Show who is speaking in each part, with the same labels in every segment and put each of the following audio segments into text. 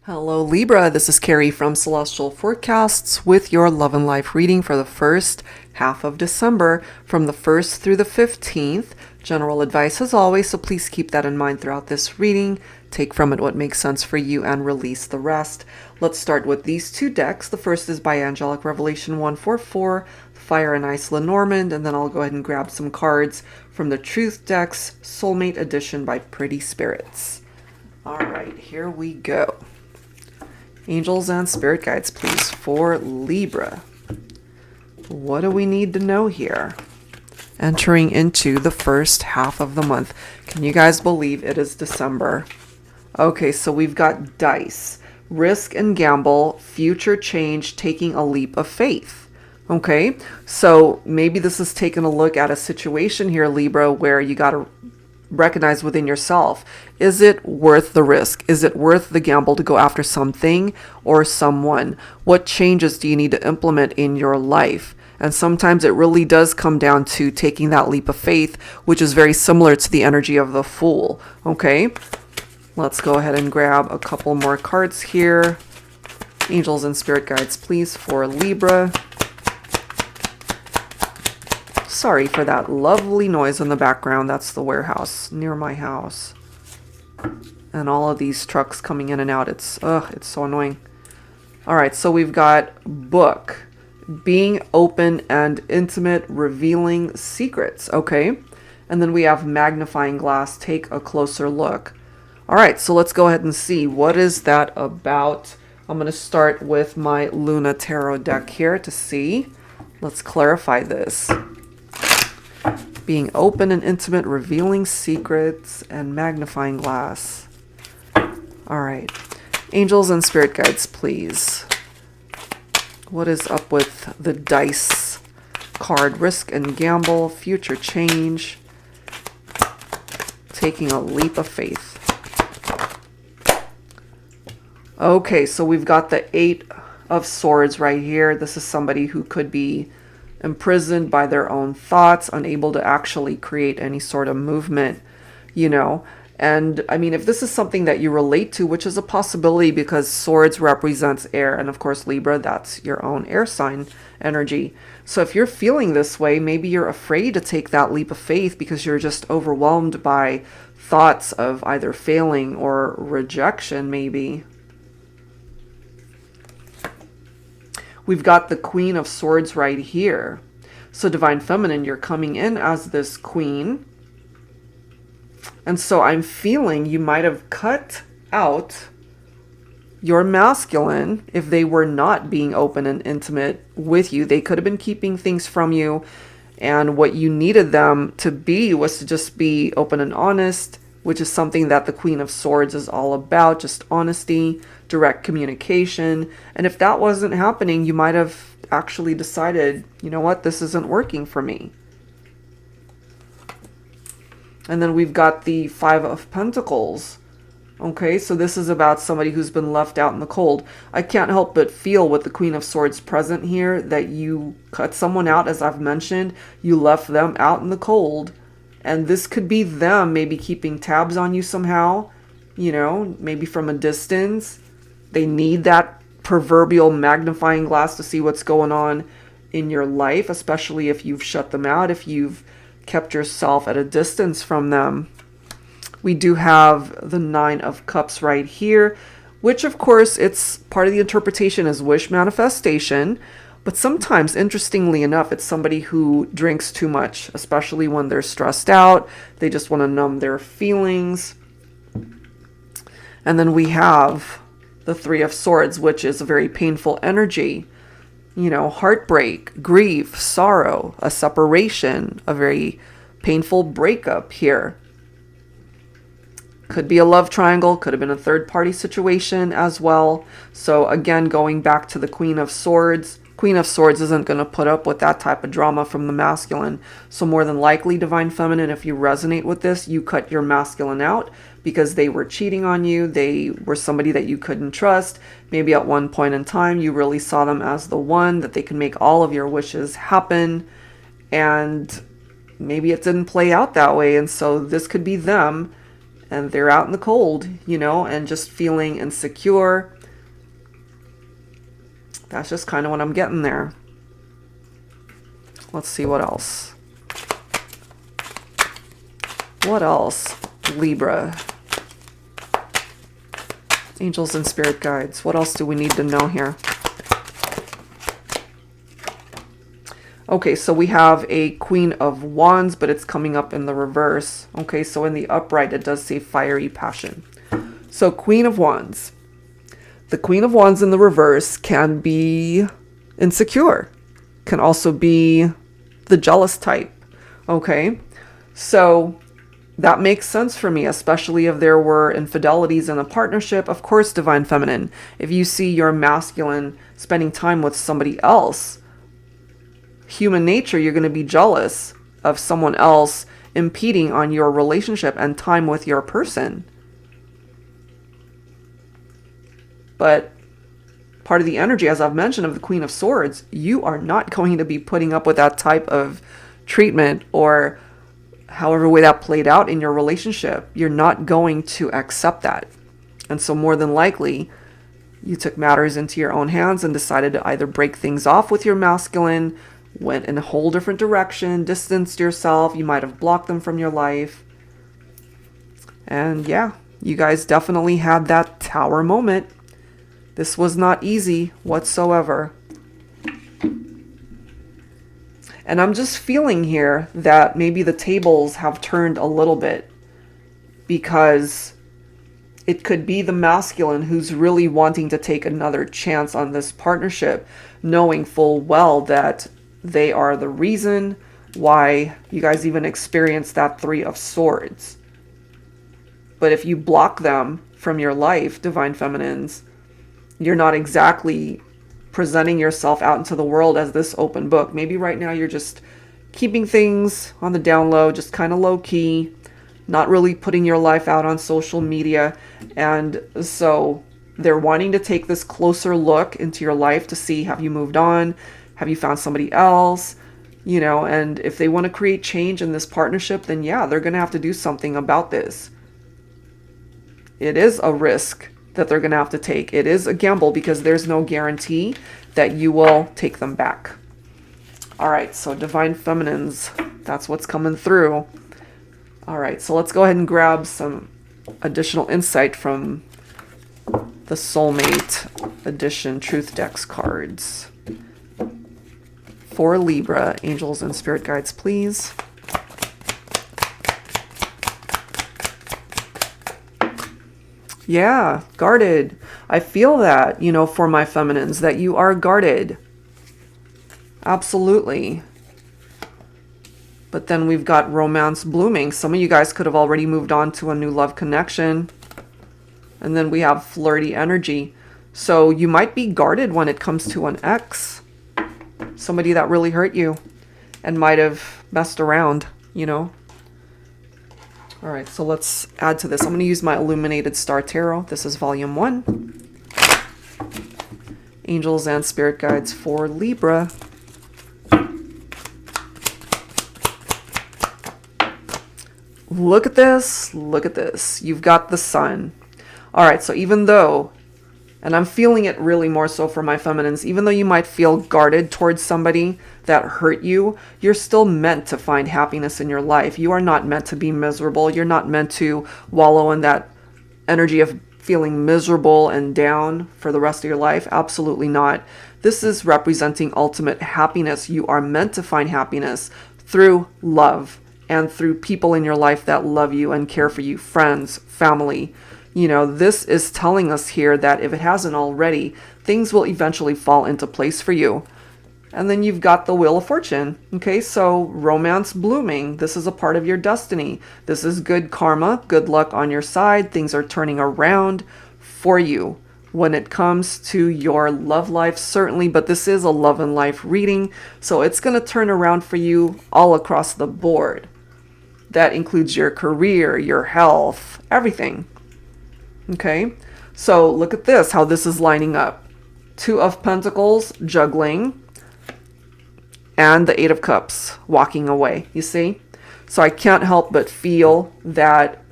Speaker 1: Hello Libra, this is Carrie from Celestial Forecasts with your love and life reading for the first half of December from the 1st through the 15th. General advice as always, so please keep that in mind throughout this reading. Take from it what makes sense for you and release the rest. Let's start with these two decks. The first is by Angelic Revelation 144, Fire and Ice Lenormand, and then I'll go ahead and grab some cards from the Truth decks, Soulmate Edition by Pretty Spirits. Alright, here we go. Angels and spirit guides, please, for Libra. What do we need to know here? Entering into the first half of the month. Can you guys believe it is December? Okay, so we've got dice, risk and gamble, future change, taking a leap of faith. Okay, so maybe this is taking a look at a situation here, Libra, where you got to recognize within yourself, is it worth the risk? Is it worth the gamble to go after something or someone? What changes do you need to implement in your life? And sometimes it really does come down to taking that leap of faith, which is very similar to the energy of the Fool. Okay, let's go ahead and grab a couple more cards here. Angels and spirit guides, please, for Libra. Sorry for that lovely noise in the background. That's the warehouse near my house. And all of these trucks coming in and out. It's so annoying. All right, so we've got book, being open and intimate, revealing secrets. Okay. And then we have magnifying glass, take a closer look. All right, so let's go ahead and see. What is that about? I'm going to start with my Luna Tarot deck here to see. Let's clarify this. Being open and intimate, revealing secrets, and magnifying glass. All right. Angels and spirit guides, please. What is up with the dice card? Risk and gamble, future change, taking a leap of faith. Okay, so we've got the Eight of Swords right here. This is somebody who could be imprisoned by their own thoughts, unable to actually create any sort of movement, you know. And I mean, if this is something that you relate to, which is a possibility because swords represents air, and of course Libra, that's your own air sign energy. So if you're feeling this way, maybe you're afraid to take that leap of faith because you're just overwhelmed by thoughts of either failing or rejection, maybe. We've got the Queen of Swords right here. So Divine Feminine, you're coming in as this queen. And so I'm feeling you might have cut out your masculine if they were not being open and intimate with you. They could have been keeping things from you. And what you needed them to be was to just be open and honest, which is something that the Queen of Swords is all about, just honesty, direct communication. And if that wasn't happening, you might have actually decided, you know what, this isn't working for me. And then we've got the Five of Pentacles. Okay, so this is about somebody who's been left out in the cold. I can't help but feel with the Queen of Swords present here that you cut someone out, as I've mentioned. You left them out in the cold. And this could be them maybe keeping tabs on you somehow, you know, maybe from a distance. They need that proverbial magnifying glass to see what's going on in your life, especially if you've shut them out, if you've kept yourself at a distance from them. We do have the Nine of Cups right here, which of course it's part of the interpretation is wish manifestation. But sometimes, interestingly enough, it's somebody who drinks too much, especially when they're stressed out. They just want to numb their feelings. And then we have the Three of Swords, which is a very painful energy. You know, heartbreak, grief, sorrow, a separation, a very painful breakup here. Could be a love triangle, could have been a third-party situation as well. So again, going back to the Queen of Swords, Queen of Swords isn't going to put up with that type of drama from the masculine. So more than likely, Divine Feminine, if you resonate with this, you cut your masculine out because they were cheating on you. They were somebody that you couldn't trust. Maybe at one point in time, you really saw them as the one, that they can make all of your wishes happen. And maybe it didn't play out that way. And so this could be them and they're out in the cold, you know, and just feeling insecure. That's just kind of what I'm getting there. Let's see what else. What else? Libra. Angels and spirit guides. What else do we need to know here? Okay, so we have a Queen of Wands, but it's coming up in the reverse. Okay, so in the upright, it does say fiery passion. So Queen of Wands. The Queen of Wands in the reverse can be insecure. Can also be the jealous type. Okay, so that makes sense for me, especially if there were infidelities in a partnership. Of course, Divine Feminine, if you see your masculine spending time with somebody else, human nature, you're going to be jealous of someone else impeding on your relationship and time with your person. But part of the energy, as I've mentioned, of the Queen of Swords, you are not going to be putting up with that type of treatment, or however way that played out in your relationship. You're not going to accept that. And so more than likely, you took matters into your own hands and decided to either break things off with your masculine, went in a whole different direction, distanced yourself. You might have blocked them from your life. And yeah, you guys definitely had that tower moment. This was not easy whatsoever. And I'm just feeling here that maybe the tables have turned a little bit, because it could be the masculine who's really wanting to take another chance on this partnership, knowing full well that they are the reason why you guys even experienced that Three of Swords. But if you block them from your life, Divine Feminines, you're not exactly presenting yourself out into the world as this open book. Maybe right now you're just keeping things on the down low, just kind of low key, not really putting your life out on social media. And so they're wanting to take this closer look into your life to see, have you moved on? Have you found somebody else? You know, and if they want to create change in this partnership, then yeah, they're going to have to do something about this. It is a risk that they're going to have to take. It is a gamble, because there's no guarantee that you will take them back. All right, so Divine Feminines, that's what's coming through. All right, so let's go ahead and grab some additional insight from the Soulmate Edition Truth Decks cards. For Libra, angels and spirit guides, please. Yeah, guarded. I feel that, you know, for my feminines, that you are guarded. Absolutely. But then we've got romance blooming. Some of you guys could have already moved on to a new love connection. And then we have flirty energy. So you might be guarded when it comes to an ex. Somebody that really hurt you and might have messed around, you know. All right, so let's add to this. I'm going to use my Illuminated Star Tarot. This is volume 1. Angels and spirit guides for Libra. Look at this. Look at this. You've got the Sun. All right, so even though, and I'm feeling it really more so for my feminines, even though you might feel guarded towards somebody that hurt you, you're still meant to find happiness in your life. You are not meant to be miserable. You're not meant to wallow in that energy of feeling miserable and down for the rest of your life. Absolutely not. This is representing ultimate happiness. You are meant to find happiness through love and through people in your life that love you and care for you, friends, family. You know, this is telling us here that if it hasn't already, things will eventually fall into place for you. And then you've got the Wheel of Fortune. Okay, so romance blooming. This is a part of your destiny. This is good karma, good luck on your side. Things are turning around for you when it comes to your love life, certainly. But this is a love and life reading, so it's going to turn around for you all across the board. That includes your career, your health, everything. Okay, so look at this, how this is lining up. Two of Pentacles, juggling, and the Eight of Cups, walking away, you see? So I can't help but feel that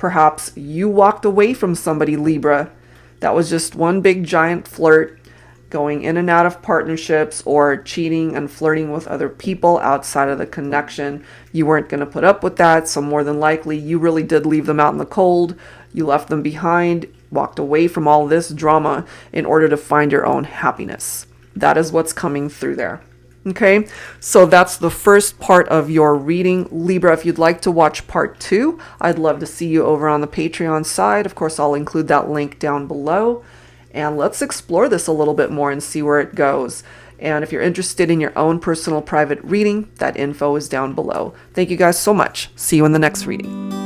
Speaker 1: Perhaps you walked away from somebody, Libra. That was just one big giant flirt, going in and out of partnerships or cheating and flirting with other people outside of the connection. You weren't going to put up with that, so more than likely you really did leave them out in the cold. You left them behind, walked away from all this drama in order to find your own happiness. That is what's coming through there. Okay, so that's the first part of your reading, Libra. If you'd like to watch part 2, I'd love to see you over on the Patreon side. Of course, I'll include that link down below. And let's explore this a little bit more and see where it goes. And if you're interested in your own personal private reading, that info is down below. Thank you guys so much. See you in the next reading.